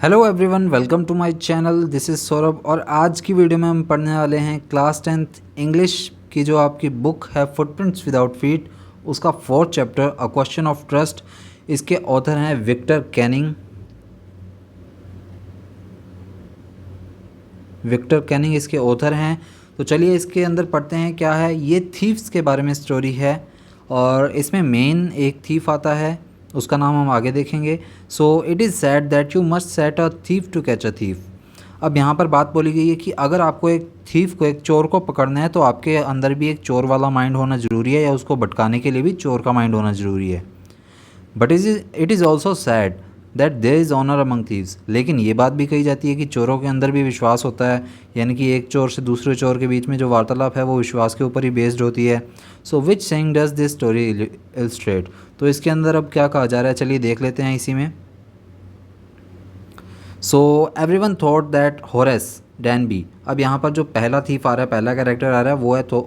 Hello everyone, welcome to my channel. This is Saurabh और आज की वीडियो में हम पढ़ने वाले हैं क्लास 10th इंग्लिश की जो आपकी बुक है फुटप्रिंट्स विदाउट फीट, उसका 4th chapter a question of trust. इसके ऑथर हैं विक्टर कैनिंग। इसके ऑथर हैं। तो चलिए इसके अंदर पढ़ते हैं क्या है। ये थीव्स के बारे में स्टोरी है और इसमें मेन एक थीफ आता है, उसका नाम हम आगे देखेंगे। So it is said that you must set a thief to catch a thief. अब यहाँ पर बात बोली गई है कि अगर आपको एक थीफ को, एक चोर को पकड़ना है तो आपके अंदर भी एक चोर वाला माइंड होना ज़रूरी है, या उसको भटकाने के लिए भी चोर का माइंड होना ज़रूरी है। But it is also said that there is honour among thieves. लेकिन ये बात भी कही जाती है कि चोरों के अंदर भी विश्वास होता है, यानी कि एक चोर से दूसरे चोर के बीच में जो वार्तालाप है वो विश्वास के ऊपर ही बेस्ड होती है। So which saying does this story illustrate. तो इसके अंदर अब क्या कहा जा रहा है, चलिए देख लेते हैं इसी में। So every one thought that Horace डैनबी। अब यहाँ पर जो पहला थीफ आ रहा है, पहला कैरेक्टर आ रहा है, वो है तो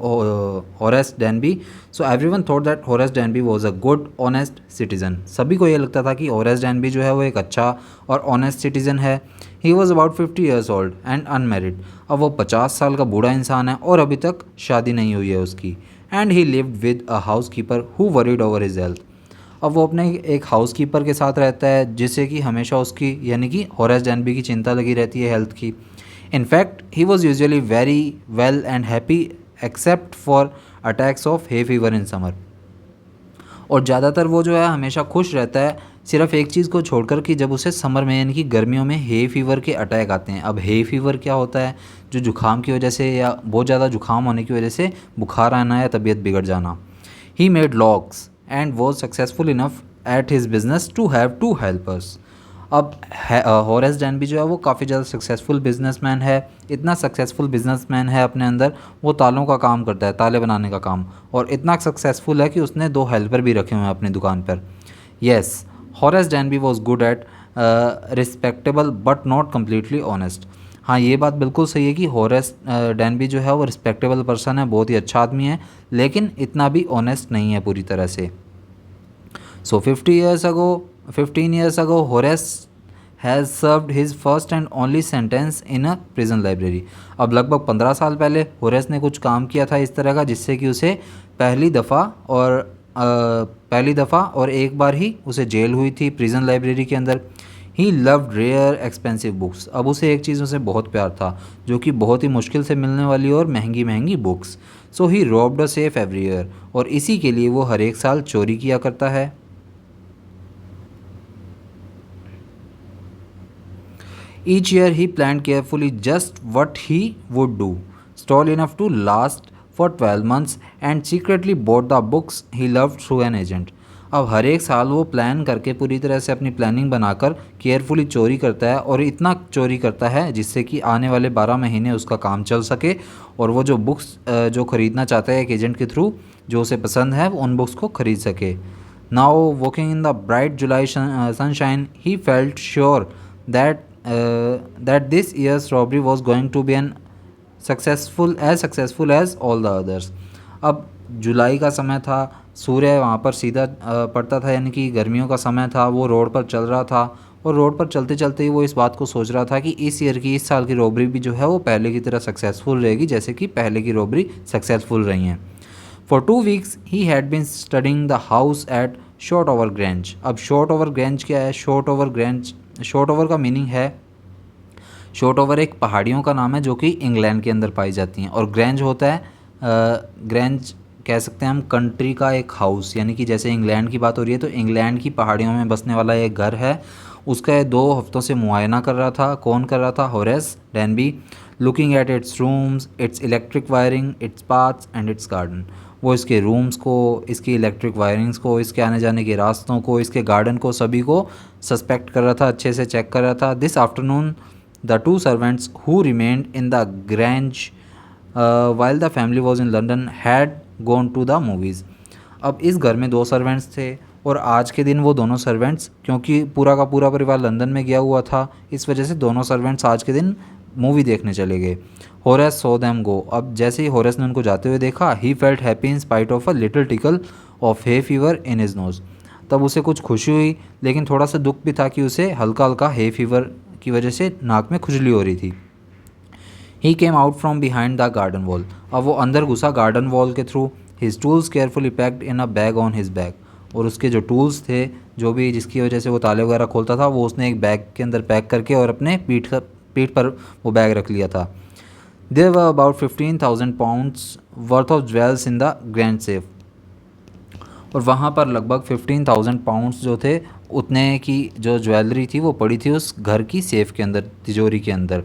Horace डैनबी। So every one thought that Horace डैनबी was a good honest citizen. सभी को ये लगता था कि होरेस डैनबी जो है वो एक अच्छा और ऑनेस्ट सिटीज़न है। He was about 50 years old and unmarried. अब वो 50 साल का बूढ़ा इंसान है और अभी तक शादी नहीं हुई है उसकी। And he lived with a house keeper who worried over his health. अब वो अपने एक हाउसकीपर के साथ रहता है जिससे कि हमेशा उसकी, यानी कि होरेस डैनबी की चिंता लगी रहती है हेल्थ की। In fact he was usually very well and happy except for attacks of hay fever in summer. और ज़्यादातर वो जो है हमेशा खुश रहता है, सिर्फ एक चीज़ को छोड़कर कि जब उसे समर में यानी कि गर्मियों में हे फीवर के अटैक आते हैं। अब हे फीवर क्या होता है, जो जुकाम की वजह से या बहुत ज़्यादा जुकाम होने की वजह से बुखार आना या तबीयत बिगड़ जाना। He made locks and was successful enough at his business to have two helpers. अब होरेस डैनबी जो है वो काफ़ी ज़्यादा सक्सेसफुल बिजनेसमैन है। इतना सक्सेसफुल बिजनेसमैन है अपने अंदर, वो तालों का काम करता है, ताले बनाने का काम, और इतना सक्सेसफुल है कि उसने 2 हेल्पर भी रखे हुए हैं अपनी दुकान पर। Yes, Horace डैनबी was good at respectable but not completely honest. हाँ, ये बात बिल्कुल सही है कि होरेस डैनबी जो है वो रिस्पेक्टेबल पर्सन है, बहुत ही अच्छा आदमी है, लेकिन इतना भी ऑनेस्ट नहीं है पूरी तरह से। सो 15 years ago, Horace has served his first and only sentence in a prison library. अब लगभग 15 साल पहले होरेस ने कुछ काम किया था इस तरह का जिससे कि उसे पहली दफ़ा और एक बार ही उसे जेल हुई थी प्रिजन लाइब्रेरी के अंदर। He loved rare expensive books. अब उसे एक चीज़ से बहुत प्यार था जो कि बहुत ही मुश्किल से मिलने वाली और महंगी महंगी books. So he robbed a safe every year, और इसी के लिए वो हर एक साल चोरी किया करता है। Each year he planned carefully just what he would do, stole enough to last for 12 months and secretly bought the books he loved through an agent. अब हर एक साल वो प्लान करके पूरी तरह से अपनी प्लानिंग बनाकर केयरफुली चोरी करता है, और इतना चोरी करता है जिससे कि आने वाले 12 महीने उसका काम चल सके, और वो जो बुक्स जो ख़रीदना चाहता है एक एजेंट के थ्रू, जो उसे पसंद है, वो उन बुक्स को ख़रीद सके। Now walking in the bright July sunshine he felt sure that that this year's robbery was going to be successful as all the others. अब जुलाई का समय था, सूर्य वहाँ पर सीधा पड़ता था, यानी कि गर्मियों का समय था। वो रोड पर चल रहा था और रोड पर चलते चलते ही वो इस बात को सोच रहा था कि इस साल की रॉबरी भी जो है वो पहले की तरह सक्सेसफुल रहेगी जैसे कि पहले की रॉबरी सक्सेसफुल रही हैं। For 2 weeks he had been studying the house at Shotover Grange. अब शॉर्ट ओवर ग्रेंज क्या है? शॉर्ट ओवर का मीनिंग है, शॉर्ट ओवर एक पहाड़ियों का नाम है जो कि इंग्लैंड के अंदर पाई जाती हैं, और ग्रेंज होता है, ग्रेंज कह सकते हैं हम कंट्री का एक हाउस, यानी कि जैसे इंग्लैंड की बात हो रही है तो इंग्लैंड की पहाड़ियों में बसने वाला एक घर है। उसका 2 हफ्तों से मुआयना कर रहा था। कौन कर रहा था? Horace डैनबी। Looking at its rooms, it's electric wiring, it's paths and it's garden. वो इसके रूम्स को, इसकी इलेक्ट्रिक वायरिंग्स को, इसके आने जाने के रास्तों को, इसके गार्डन को, सभी को सस्पेक्ट कर रहा था, अच्छे से चेक कर रहा था। This afternoon the 2 servants who remained in the Grange while the family was in London had gone to the movies. अब इस घर में 2 सर्वेंट्स थे, और आज के दिन वो दोनों सर्वेंट्स, क्योंकि पूरा का पूरा परिवार लंदन में गया हुआ था, इस वजह से दोनों सर्वेंट्स आज के दिन मूवी देखने चले गए। Horace saw them go. अब जैसे ही होरेस ने उनको जाते हुए देखा, he felt happy in spite of a little tickle of hay fever in his nose. तब उसे कुछ खुशी हुई, लेकिन थोड़ा सा दुख भी था कि उसे हल्का हल्का हे फीवर की वजह से नाक में खुजली हो रही थी। He came out from behind the garden wall. अब वो अंदर घुसा गार्डन वॉल के through. His tools carefully packed in a bag on his bag. और उसके जो टूल्स थे, जो भी जिसकी वजह से वो ताले वगैरह खोलता था, वो उसने एक बैग के अंदर पैक करके और अपने पीठ पर वो बैग रख लिया था। There were about 15,000 pounds worth of jewels in the grand safe. और वहाँ पर लगभग 15,000 पाउंड्स जो थे, उतने की जो ज्वेलरी थी वो पड़ी थी उस घर की सेफ के अंदर, तिजोरी के अंदर।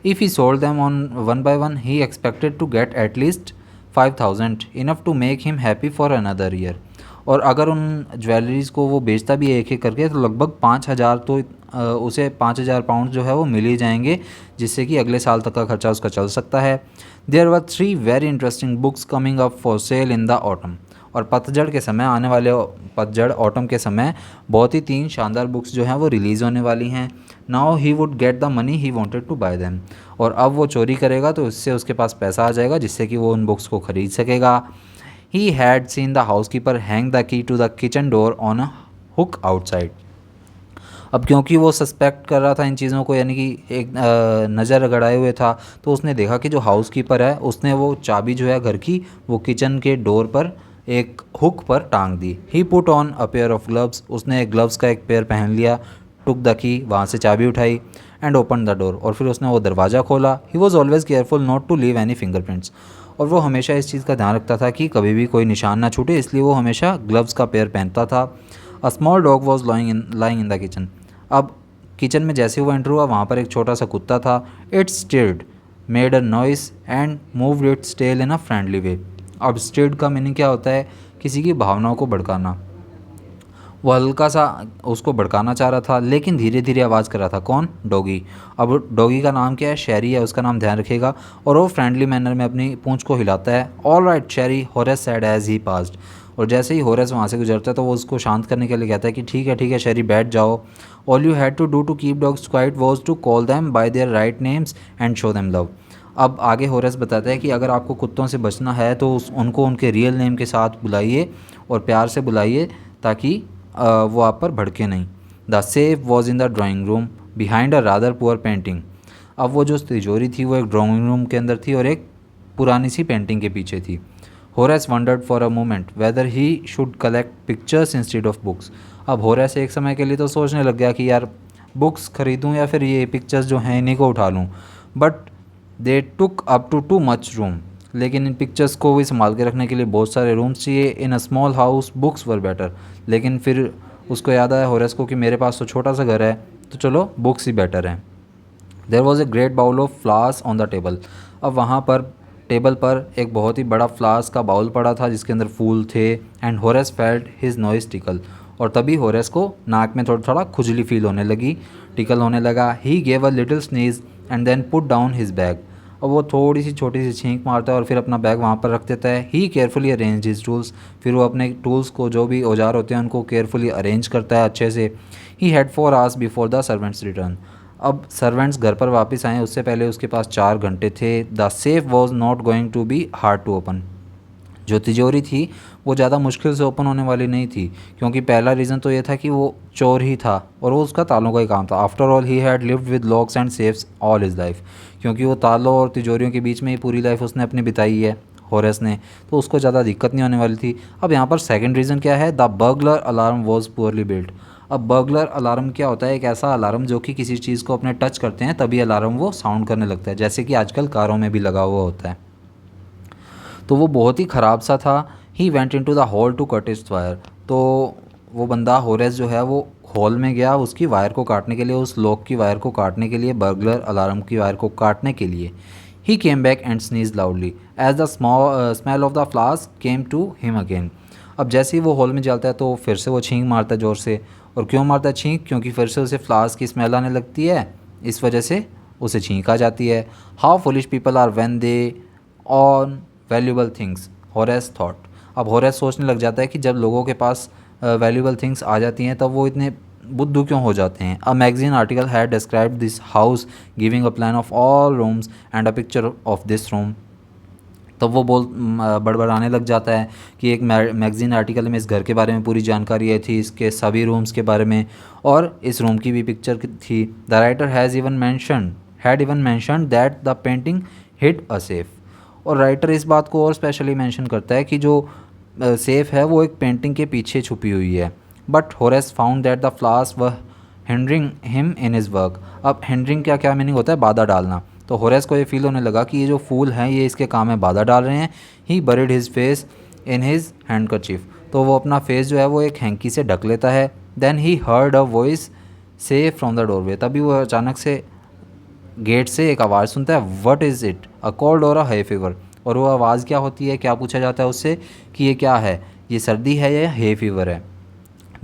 If he sold them on one by one he expected to get at least 5,000 enough to make him happy for another year. और अगर उन ज्वेलरीज़ को वो बेचता भी एक एक करके तो लगभग 5,000 तो उसे 5,000 पाउंड जो है वो मिल ही जाएंगे, जिससे कि अगले साल तक का खर्चा उसका चल सकता है। There were 3 very interesting books coming up for sale in the autumn. और पतझड़ के समय, आने वाले पतझड़ ऑटम के समय बहुत ही 3 शानदार बुक्स जो हैं वो रिलीज़ होने वाली हैं। Now he would get the money he wanted to buy them. और अब वो चोरी करेगा तो इससे उसके पास पैसा आ जाएगा, जिससे कि वो उन बुक्स को ख़रीद सकेगा। He had seen the housekeeper hang the key to the kitchen door on a hook outside. अब क्योंकि वो सस्पेक्ट कर रहा था इन चीज़ों को, यानी कि एक नज़र गड़ाए हुए था, तो उसने देखा कि जो हाउसकीपर है उसने वो चाबी जो है घर की वो किचन के डोर पर एक हुक पर टांग दी। He put on a pair of gloves. उसने ग्लव्स का एक पेयर पहन लिया। टुक द की, वहाँ से चाबी उठाई एंड ओपन द डोर। और फिर उसने वो दरवाज़ा खोला। He was always careful not to leave any fingerprints. और वो हमेशा इस चीज़ का ध्यान रखता था कि कभी भी कोई निशान ना छूटे, इसलिए वो हमेशा ग्लव्स का पेयर पहनता था। A small dog was lying in the kitchen. अब किचन में जैसे वो एंटर हुआ, वहाँ पर एक छोटा सा कुत्ता था। It stirred, made a noise and moved its tail in a friendly way. अब स्टिर्ड का मीनिंग क्या होता है? किसी की भावनाओं को भड़काना। वो हल्का सा उसको भड़काना चाह रहा था, लेकिन धीरे धीरे आवाज़ कर रहा था। कौन? डॉगी। अब डॉगी का नाम क्या है? शेरी है, उसका नाम ध्यान रखिएगा। और वो फ्रेंडली मैनर में अपनी पूंछ को हिलाता है। All right Sherry, Horace said as he passed. और जैसे ही होरेस वहाँ से गुजरता है तो वो उसको शांत करने के लिए कहता है कि ठीक है शेरी, बैठ जाओ। All you had to do to keep dogs quiet was to call them by their right names and show them love. अब आगे होरेस बताता है कि अगर आपको कुत्तों से बचना है तो उनको उनके रियल नेम के साथ बुलाइए और प्यार से बुलाइए, ताकि वो आप पर भड़के नहीं। The safe was in the drawing room behind a rather poor painting. अब वो जो तिजोरी थी वो एक ड्राइंग रूम के अंदर थी और एक पुरानी सी पेंटिंग के पीछे थी। Horace wondered for a moment whether he should collect pictures instead of books. अब होरेस एक समय के लिए तो सोचने लग गया कि यार बुक्स खरीदूं या फिर ये पिक्चर्स जो हैं इन्हीं को उठा लूं, but they took up too much room. लेकिन इन पिक्चर्स को भी संभाल के रखने के लिए बहुत सारे रूम्स चाहिए। In a small house books were better. लेकिन फिर उसको याद आया होरेस को कि मेरे पास तो छोटा सा घर है, तो चलो बुक्स ही बेटर हैं। There was a great bowl of flowers on the table. अब वहाँ पर टेबल पर एक बहुत ही बड़ा फ्लावर्स का बाउल पड़ा था जिसके अंदर फूल थे। And Horace felt his noise tackle. और तभी होरेस को नाक में थोड़ा थोड़ा खुजली फील होने लगी, टिकल होने लगा। He gave a little sneeze and then put down his bag. और वो थोड़ी सी छोटी सी छींक मारता है और फिर अपना बैग वहाँ पर रख देता है। ही केयरफुली अरेंज हिज टूल्स। फिर वो अपने टूल्स को, जो भी औजार होते हैं, उनको केयरफुली अरेंज करता है अच्छे से। He had 4 hours before the servants return. अब सर्वेंट्स घर पर वापस आए उससे पहले उसके पास 4 घंटे थे। The safe was not going to be hard to open. जो तिजोरी थी वो ज़्यादा मुश्किल से ओपन होने वाली नहीं थी, क्योंकि पहला रीज़न तो ये था कि वो चोर ही था और वो उसका तालों का ही काम था। After all he had lived with locks and safes all his life. क्योंकि वो तालों और तिजोरियों के बीच में ही पूरी लाइफ उसने अपनी बिताई है होरेस ने, तो उसको ज़्यादा दिक्कत नहीं होने वाली थी। अब यहाँ पर सेकंड रीज़न क्या है? The burglar alarm was poorly built. अब बर्गलर अलार्म क्या होता है? एक ऐसा अलार्म जो कि किसी चीज़ को अपने टच करते हैं तभी अलार्म वो साउंड करने लगता है, जैसे कि आजकल कारों में भी लगा हुआ होता है। तो वो बहुत ही ख़राब सा था। He went in to the hall to cut its wire. तो वो बंदा होरेस जो है वो हॉल में गया उसकी वायर को काटने के लिए, उस लॉक की वायर को काटने के लिए, बर्गलर अलार्म की वायर को काटने के लिए। He came back and sneeze loudly as the smell of the flask came to him again. अब जैसे ही वो हॉल में जाता है तो फिर से वो छींक मारता है ज़ोर से। और क्यों मारता है छींक? क्योंकि फिर से उसे फ्लास्क की स्मेल आने लगती है, इस वजह से उसे छींक आ जाती है। How foolish people are when they own valuable things, Horace thought. अब होरेस सोचने लग जाता है कि जब लोगों के पास वैल्यूबल थिंग्स आ जाती हैं तब वो इतने बुद्धू क्यों हो जाते हैं। A magazine article had described this house giving a plan of all rooms and a picture of this room तब वो बड़बड़ाने लग जाता है कि एक मैगज़ीन आर्टिकल में इस घर के बारे में पूरी जानकारी आई थी, इसके सभी रूम्स के बारे में, और इस रूम की भी पिक्चर थी। The writer had even mentioned that the painting hid a safe. और राइटर इस बात को और स्पेशली मेंशन करता है कि जो सेफ है वो एक पेंटिंग के पीछे छुपी हुई है। But Horace found that the flowers were hindering him in his work. अब हिंडरिंग क्या क्या मीनिंग होता है? बाधा डालना। तो होरेस को ये फील होने लगा कि ये जो फूल हैं ये इसके काम में बाधा डाल रहे हैं। He buried his face in his handkerchief. तो वो अपना फेस जो है वो एक हैंकी से ढक लेता है। Then he heard a voice say from the doorway. तभी वो अचानक से गेट से एक आवाज़ सुनता है, what is it, a cold और अ हाई फीवर। और वो आवाज़ क्या होती है, क्या पूछा जाता है उससे कि ये क्या है, ये सर्दी है या हे फीवर है।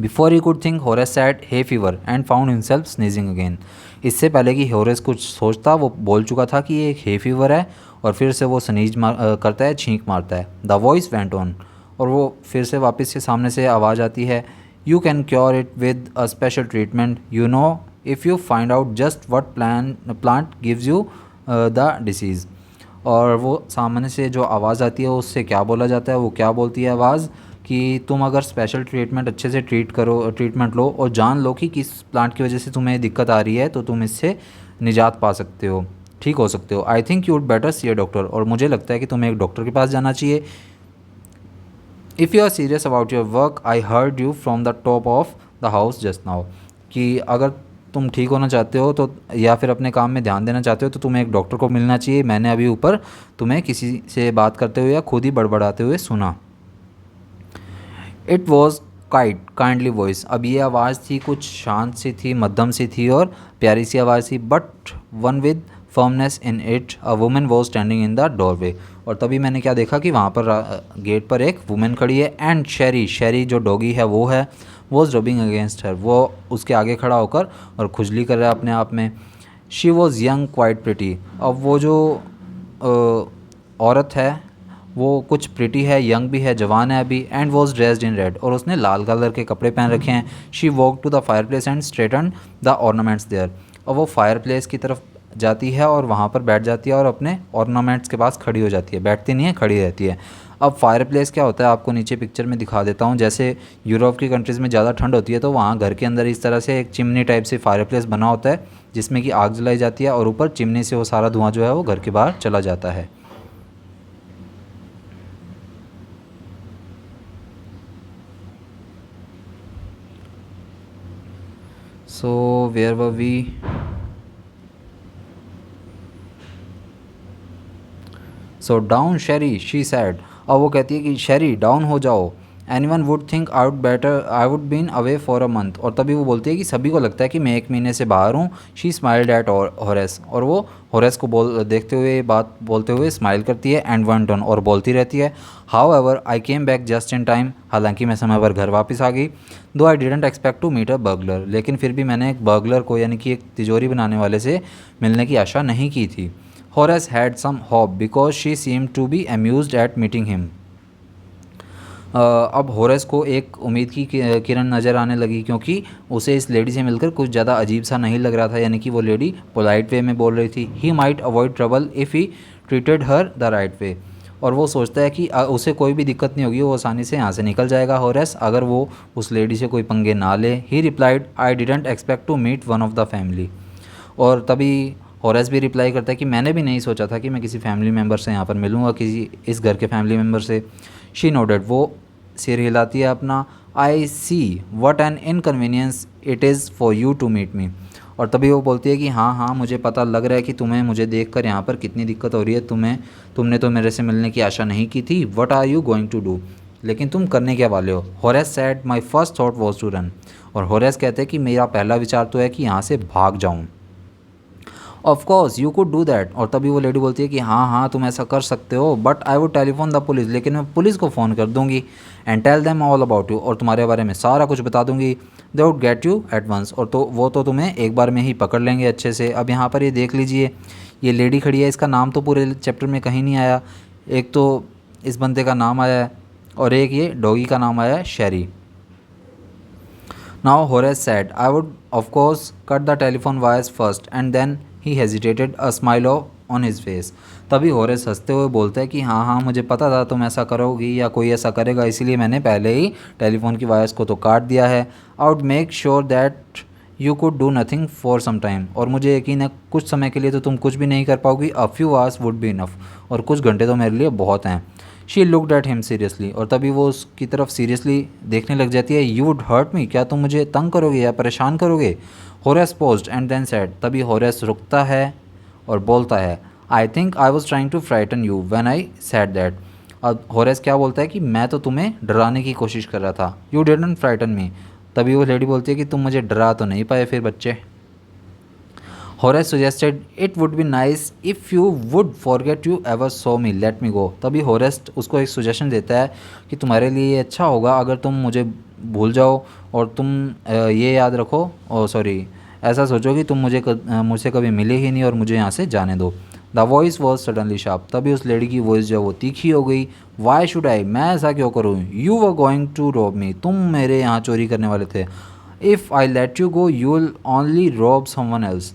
Before he could think Horace sad hay fever and found himself sneezing again. इससे पहले कि होरेस कुछ सोचता वो बोल चुका था कि ये एक हे फीवर है, और फिर से वो करता है, छींक मारता है। The voice went on. और वो फिर से वापस से सामने से आवाज़ आती है, you can cure it with a special treatment, you know, if you find out just what plant gives you the disease. और वो सामने से जो आवाज़ आती है उससे क्या बोला जाता है, वो क्या बोलती है आवाज़ कि तुम अगर स्पेशल ट्रीटमेंट अच्छे से ट्रीटमेंट लो और जान लो कि किस प्लांट की वजह से तुम्हें दिक्कत आ रही है, तो तुम इससे निजात पा सकते हो, ठीक हो सकते हो। I think you would better C a doctor. और मुझे लगता है कि तुम्हें एक डॉक्टर के पास जाना चाहिए। If you are serious about your work, I heard you from the top of the house just now. कि अगर तुम ठीक होना चाहते हो तो, या फिर अपने काम में ध्यान देना चाहते हो, तो तुम्हें एक डॉक्टर को मिलना चाहिए। मैंने अभी ऊपर तुम्हें किसी से बात करते हुए या खुद ही बड़बड़ाते हुए सुना। It was kindly voice. अब ये आवाज़ थी कुछ शांत सी थी, मध्यम सी थी और प्यारी सी आवाज़ थी, but one with firmness in it. A women was standing in the doorway. और तभी मैंने क्या देखा कि वहाँ पर गेट पर एक वुमेन खड़ी है। एंड शेरी जो डॉगी है वो है, वॉज रबिंग अगेंस्ट हर। वो उसके आगे खड़ा होकर और खुजली कर रहा है अपने आप में। She was young quite pretty. अब वो जो औरत है वो कुछ प्रिटी है, यंग भी है, जवान है अभी। And was dressed in red. और उसने लाल कलर के कपड़े पहन रखे हैं। She walk to the fireplace and straighten the ornaments there. और वो फायर प्लेस की तरफ जाती है और वहाँ पर बैठ जाती है और अपने ऑर्नामेंट्स के पास खड़ी हो जाती है। बैठती नहीं है, खड़ी रहती है। अब फायर प्लेस क्या होता है आपको नीचे पिक्चर में दिखा देता हूँ। जैसे यूरोप की कंट्रीज़ में ज़्यादा ठंड होती है तो वहाँ घर के अंदर इस तरह से एक चिमनी टाइप से फायर प्लेस बना होता है जिसमें कि आग जलाई जाती है और ऊपर चिमनी से वो सारा धुआं जो है वो घर के बाहर चला जाता है। So where were we? So down Sherry, she said. और वो कहती है कि शेरी डाउन हो जाओ। Anyone would think I would been away for a month. और तभी वो बोलती है कि सभी को लगता है कि मैं एक महीने से बाहर हूँ। She smiled at Horace. और वो होरेस को देखते हुए, बात बोलते हुए स्माइल करती है। एंड वन टन, और बोलती रहती है, however I came back just in time. हालांकि मैं समय पर घर वापस आ गई। Though I didn't expect to meet a burglar. लेकिन फिर भी मैंने एक बर्गलर को, यानी कि एक तिजोरी बनाने वाले से मिलने की आशा नहीं की थी। Horace had some hope because she seemed to be amused at meeting him. अब होरेस को एक उम्मीद की किरण नज़र आने लगी क्योंकि उसे इस लेडी से मिलकर कुछ ज़्यादा अजीब सा नहीं लग रहा था। यानी कि वो लेडी पोलाइट वे में बोल रही थी। He might avoid trouble if he treated her the right way. और वो सोचता है कि उसे कोई भी दिक्कत नहीं होगी, वो आसानी से यहाँ से निकल जाएगा होरेस, अगर वो उस लेडी से कोई पंगे ना ले। He replied, I didn't expect to meet one of the family. और तभी होरेस भी रिप्लाई करता है कि मैंने भी नहीं सोचा था कि मैं किसी फैमिली मेम्बर से यहाँ पर मिलूँगा, किसी इस घर के फैमिली मेम्बर से। शी नोडेड, वो सिर हिलाती है अपना। I see what an inconvenience it is for you to meet me. और तभी वो बोलती है कि हाँ हाँ, मुझे पता लग रहा है कि तुम्हें मुझे देखकर यहाँ पर कितनी दिक्कत हो रही है। तुमने तो मेरे से मिलने की आशा नहीं की थी। What are you going to do, लेकिन तुम करने क्या वाले हो। Horace said, my first thought was to run. और होरेस कहते हैं कि मेरा पहला विचार तो है कि यहाँ से भाग जाऊँ। Of course you could do that. और तभी वो लेडी बोलती है कि हाँ हाँ, तुम ऐसा कर सकते हो, but I would telephone the police. लेकिन मैं पुलिस को फ़ोन कर दूंगी। And tell them all about you, और तुम्हारे बारे में सारा कुछ बता दूंगी। They would get you at once, और तो वो तो तुम्हें एक बार में ही पकड़ लेंगे अच्छे से। अब यहाँ पर ये देख लीजिए, ये लेडी खड़ी है, इसका नाम तो पूरे चैप्टर में कहीं नहीं आया। एक तो इस बंदे का नाम आया है और एक ये डॉगी का नाम आया है, शेरी। Now Horace said, I would of course cut the telephone wires first, and then he hesitated, a smile on his face. तभी होरेस हंसते हुए बोलता है कि हाँ हाँ मुझे पता था तुम ऐसा करोगी या कोई ऐसा करेगा, इसीलिए मैंने पहले ही टेलीफोन की वायर्स को तो काट दिया है। I would make sure that you could do nothing for some time, और मुझे यकीन है कुछ समय के लिए तो तुम कुछ भी नहीं कर पाओगी। A few hours would be enough, और कुछ घंटे तो मेरे लिए बहुत हैं। She looked at him seriously, और तभी वो उसकी तरफ सीरियसली देखने लग जाती है। यू वुड हर्ट मी, क्या तुम मुझे तंग करोगे या परेशान करोगे? Horace paused and then said, तभी होरेस रुकता है और बोलता है, I think I was trying to frighten you when I said that. अब होरेस क्या बोलता है कि मैं तो तुम्हें डराने की कोशिश कर रहा था। यू डिडंट फ्राइटन मी। तभी वो लेडी बोलती है कि तुम मुझे डरा तो नहीं पाए फिर बच्चे। Horace suggested it would be nice if you would forget you ever saw me, let me go. तभी होरेस उसको एक सजेशन देता है कि तुम्हारे लिए ये अच्छा होगा अगर तुम मुझे भूल जाओ, और तुम ये याद रखो, ओ सॉरी, ऐसा सोचो कि तुम मुझसे कभी मिले ही नहीं और मुझे यहाँ से जाने दो। The voice was suddenly sharp, तभी उस लेडी की वॉइस जो वो तीखी हो गई। वाई शुड आई, मैं ऐसा क्यों करूँ? You were going to rob me, तुम मेरे यहाँ चोरी करने वाले थे। If I let you go you will only rob someone else,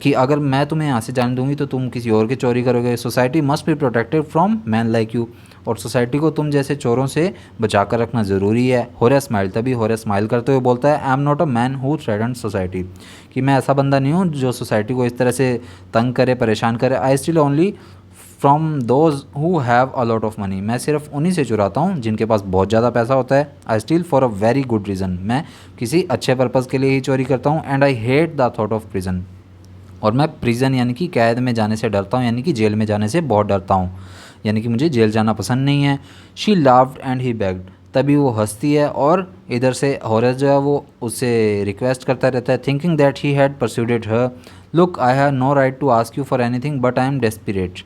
कि अगर मैं तुम्हें यहाँ से जाने दूंगी तो तुम किसी और की चोरी करोगे। Society must be protected from man like you, और सोसाइटी को तुम जैसे चोरों से बचा कर रखना ज़रूरी है। होरेस स्माइल, तभी होरेस स्माइल करते हुए बोलता है, I am not a man who threaten society, कि मैं ऐसा बंदा नहीं हूँ जो सोसाइटी को इस तरह से तंग करे, परेशान करे। I still only from those who have a lot of money, मैं सिर्फ उन्हीं से चुराता हूँ जिनके पास बहुत ज़्यादा पैसा होता है। I steal for a very good reason, मैं किसी अच्छे पर्पज़ के लिए ही चोरी करता हूँ। And I hate the thought of prison, और मैं प्रिजन यानी कि कैद में जाने से डरता हूँ, यानी कि जेल में जाने से बहुत डरता हूँ, यानी कि मुझे जेल जाना पसंद नहीं है। She laughed and he bagged, तभी वो हंसती है और इधर से होरेस जो है वो उससे रिक्वेस्ट करता रहता है, thinking that he had persuaded her. Look I have no right to ask you for anything but I am desperate,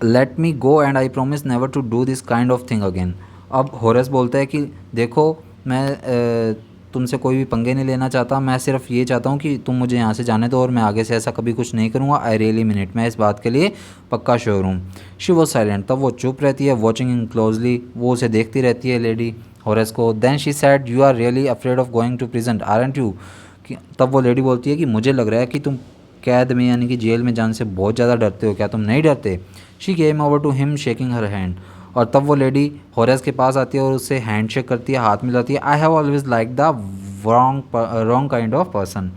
let me go and I promise never to do this kind of thing again. अब Horace बोलता है कि देखो मैं तुमसे कोई भी पंगे नहीं लेना चाहता, मैं सिर्फ ये चाहता हूँ कि तुम मुझे यहाँ से जाने दो और मैं आगे से ऐसा कभी कुछ नहीं करूँगा। आई रियली मीन इट, मैं इस बात के लिए पक्का श्योर हूँ। शी वॉज साइलेंट, तब वो चुप रहती है, वॉचिंग इन क्लोजली, वो उसे देखती रहती है लेडी होरेस को। Then she said, you are really afraid of going to prison aren't you, तब वो लेडी बोलती है कि मुझे लग रहा है कि तुम कैद में यानी कि जेल में जाने से बहुत ज़्यादा डरते हो, क्या तुम नहीं डरते? She came over to him shaking her hand, और तब वो लेडी होरेस के पास आती है और उससे हैंड शेक करती है, हाथ मिलाती है। I have always like the wrong kind of person,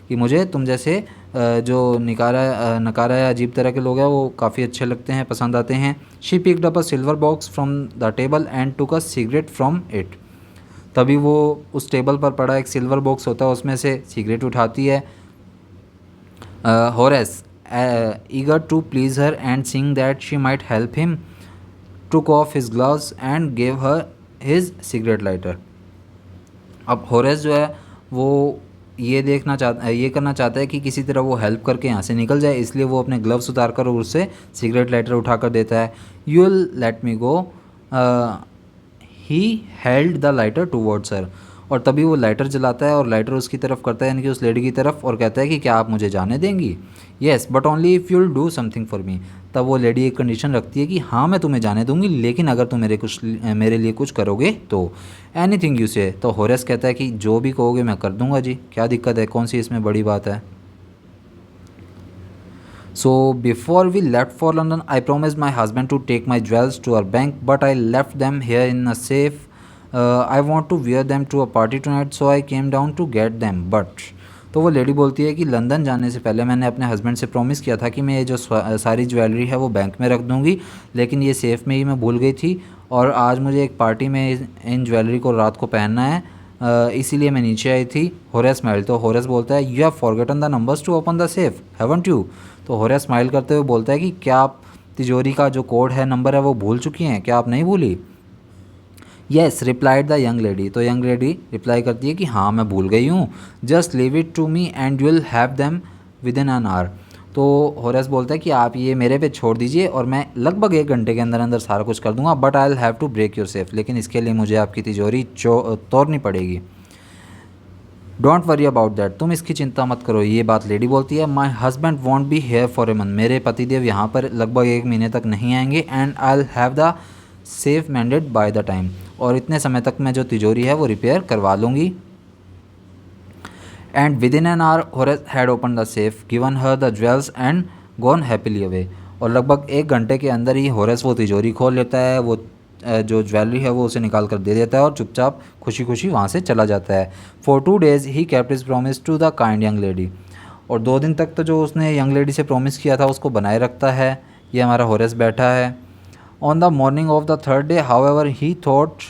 कि मुझे तुम जैसे जो नकारा या अजीब तरह के लोग हैं वो काफ़ी अच्छे लगते हैं, पसंद आते हैं। She picked up a silver box from the table and took a cigarette from it, तभी वो उस टेबल पर पड़ा एक सिल्वर बॉक्स होता है उसमें से सिगरेट उठाती है। Horace eager to please her and seeing that she might help him took off his gloves and gave her his cigarette lighter। अब होरेस जो है वो ये करना चाहता है कि किसी तरह वो हेल्प करके यहाँ से निकल जाए, इसलिए वो अपने ग्लव्स उतार कर और उससे सिगरेट लाइटर उठा कर देता है। You will let me go, he held the lighter towards her, और तभी वो लाइटर जलाता है और लाइटर उसकी तरफ करता है यानी कि उस लेडी की तरफ, और कहता है कि क्या आप मुझे जाने देंगी? Yes but only if you'll do something for me, तब वो लेडी एक कंडीशन रखती है कि हाँ मैं तुम्हें जाने दूंगी लेकिन अगर तुम मेरे लिए कुछ करोगे तो। एनीथिंग यू से, तो होरेस कहता है कि जो भी कहोगे मैं कर दूंगा जी, क्या दिक्कत है, कौन सी इसमें बड़ी बात है। So before we left for London, I promised my husband to take my jewels to our bank, but I left them here in a safe. I want to wear them to a party tonight, so I came down to get them. But तो वो lady बोलती है कि London जाने से पहले मैंने अपने हस्बैंड से प्रॉमिस किया था कि मैं ये जो सारी ज्वेलरी है वो बैंक में रख दूँगी, लेकिन ये सेफ़ में ही मैं भूल गई थी और आज मुझे एक पार्टी में इन ज्वेलरी को रात को पहनना है, इसीलिए मैं नीचे आई थी। होरेस स्माइल, तो होरेस बोलता है, you have forgotten the numbers to open the safe haven't you. तो होरेस स्माइल करते हुए बोलता है कि क्या आप तिजोरी का जो कोड है, नंबर है, वो भूल चुकी हैं, क्या आप नहीं भूली? Yes replied the young lady, तो यंग लेडी रिप्लाई करती है कि हाँ मैं भूल गई हूँ। Just leave it to me and you will have them within an hour. तो होरेस बोलता है कि आप ये मेरे पे छोड़ दीजिए और मैं लगभग 1 घंटे के अंदर अंदर सारा कुछ कर दूंगा, but I will have to break your safe, लेकिन इसके लिए मुझे आपकी तिजोरी तोड़नी पड़ेगी। डोंट वरी अबाउट दैट, तुम इसकी चिंता मत करो, ये बात लेडी बोलती है। My husband want be here for a month, मेरे पतिदेव यहाँ पर लगभग 1 महीने तक नहीं आएंगे। And I will have the safe mended by the time, और इतने समय तक मैं जो तिजोरी है वो रिपेयर करवा लूँगी। And with in an our Horace had opened the safe, given her the jewels and gone happily away. और लगभग 1 घंटे के अंदर ही होरेस वो तिजोरी खोल लेता है, वो जो ज्वेलरी है वो उसे निकाल कर दे देता है और चुपचाप खुशी खुशी वहाँ से चला जाता है। फॉर 2 days ही kept his promise to the kind young lady. और 2 दिन तक तो जो उसने यंग लेडी से प्रॉमिस किया था उसको बनाए रखता है। ये हमारा होरेस बैठा है। On the morning of the 3rd day however he thought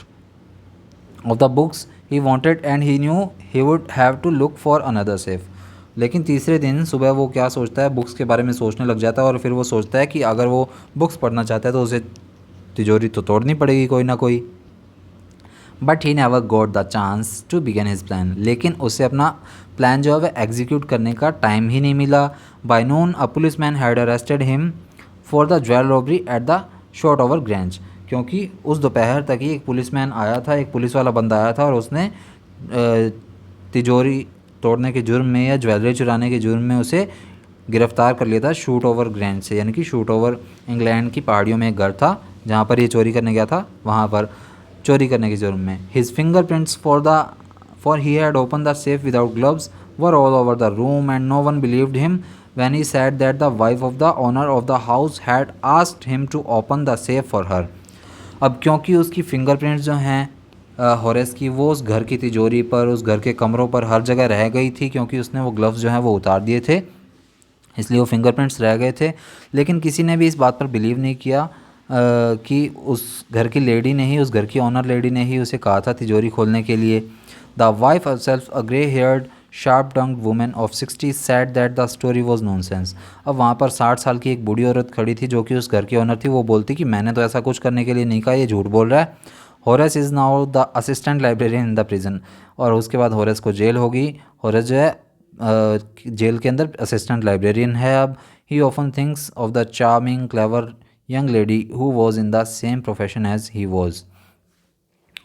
of the books he wanted and he knew he would have to look for another safe. लेकिन तीसरे दिन सुबह वो क्या सोचता है, बुक्स के बारे में सोचने लग जाता है और फिर वो सोचता है कि अगर वो बुक्स पढ़ना चाहता है तो उसे तिजोरी तो तोड़नी पड़ेगी कोई ना कोई। But he never got the chance to begin his plan. लेकिन उसे अपना प्लान जो है वह एग्जीक्यूट करने का टाइम ही नहीं मिला। By noon a police man had arrested him for the jewel robbery at the short over grange. क्योंकि उस दोपहर तक ही एक पुलिसमैन आया था, एक पुलिस वाला बंदा आया था और उसने तिजोरी तोड़ने के जुर्म में या ज्वेलरी चुराने के जुर्म में उसे गिरफ्तार कर लिया था शूट ओवर ग्रेंज से, यानी कि शूट ओवर इंग्लैंड की पहाड़ियों में एक घर था जहाँ पर ये चोरी करने गया था, वहाँ पर चोरी करने के जुर्म में। His fingerprints for he had opened the safe without gloves were all over the room and no one believed him when he said that the wife of the owner of the house had asked him to open the safe for her. अब क्योंकि उसकी fingerprints जो हैं Horace की, वो उस घर की तिजोरी पर, उस घर के कमरों पर हर जगह रह गई थी, क्योंकि उसने वो ग्लव्स जो हैं वो उतार दिए थे, इसलिए वो फिंगरप्रिंट्स रह गए थे। लेकिन किसी ने भी इस बात पर बिलीव नहीं किया कि उस घर की लेडी ने ही, उस घर की ऑनर लेडी ने ही उसे कहा था तिजोरी खोलने के लिए। The wife herself a grey haired sharp tongued woman of 60 said that the story was nonsense. अब वहाँ पर 60 साल की एक बूढ़ी औरत खड़ी थी जो कि उस घर की ऑनर थी। वो बोलती कि मैंने तो ऐसा कुछ करने के लिए नहीं कहा, ये झूठ बोल रहा है। Horace is now the assistant librarian in the prison. और उसके बाद होरेस को जेल होगी। होरेस जो है जेल के अंदर असिस्टेंट लाइब्रेरियन है अब। He often thinks of the charming clever young lady who was in the same profession as he was.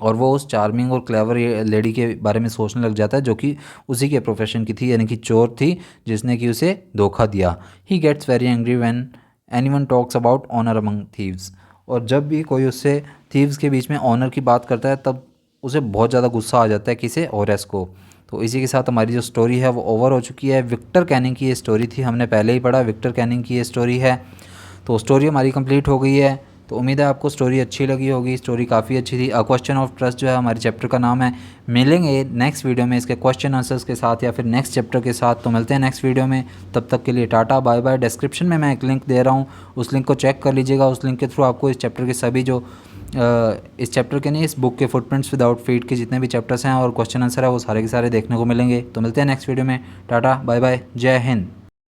और वो उस चार्मिंग और क्लेवर लेडी के बारे में सोचने लग जाता है जो कि उसी के प्रोफेशन की थी, यानी कि चोर थी जिसने कि उसे धोखा दिया। He gets very angry when anyone talks about honour among thieves. और जब भी कोई उससे थीव्स के बीच में ऑनर की बात करता है तब उसे बहुत ज़्यादा गुस्सा आ जाता है, किसे, होरेस को। तो इसी के साथ हमारी जो स्टोरी है वो ओवर हो चुकी है। विक्टर कैनिंग की ये स्टोरी थी, हमने पहले ही पढ़ा, विक्टर कैनिंग की ये स्टोरी है। तो स्टोरी हमारी कंप्लीट हो गई है। तो उम्मीद है आपको स्टोरी अच्छी लगी होगी। स्टोरी काफ़ी अच्छी थी। अ क्वेश्चन ऑफ ट्रस्ट जो है हमारे चैप्टर का नाम है। मिलेंगे नेक्स्ट वीडियो में इसके क्वेश्चन आंसर्स के साथ या फिर नेक्स्ट चैप्टर के साथ। तो मिलते हैं नेक्स्ट वीडियो में, तब तक के लिए टाटा बाय बाय। डिस्क्रिप्शन में मैं एक लिंक दे रहा हूँ, उस लिंक को चेक कर लीजिएगा। उस लिंक के थ्रू आपको इस चैप्टर के सभी जो इस चैप्टर के नहीं, इस बुक के फुटप्रिंट्स विदाउट फीट के जितने भी चैप्टर्स हैं और क्वेश्चन आंसर है वो सारे के सारे देखने को मिलेंगे। तो मिलते हैं नेक्स्ट वीडियो में। टाटा बाय बाय, जय हिंद।